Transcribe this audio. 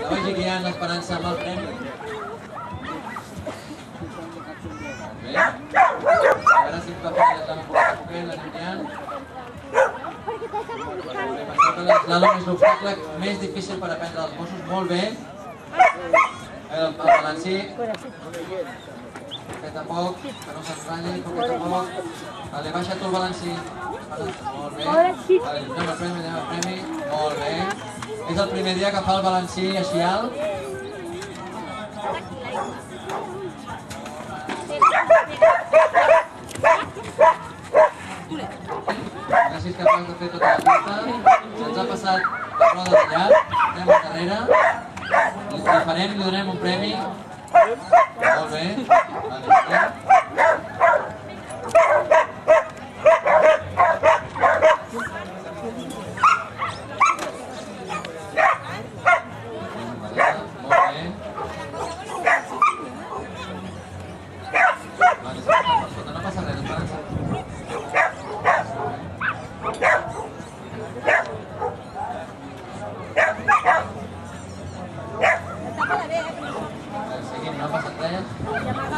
la vagi guiant l'Esperança amb el premi. Bé. A veure si va fer la poquet, l'anem guiant. L'eslàlom és l'obstacle més difícil per aprendre els Mossos. Molt bé. El balancí. Poquet a poc, que no s'enratlli, poquet a poc. Vale, baixa tu el balancí. Molt bé. Vale, anem al premi. Molt bé. És el primer dia que fa el balancí així alt. Gràcies que has de fer tota la pista. Se'ns ha passat la roda de llarg. Anem al darrere. Li farem, li donem un premi. Molt bé. Vale, seguim, no ha passat res.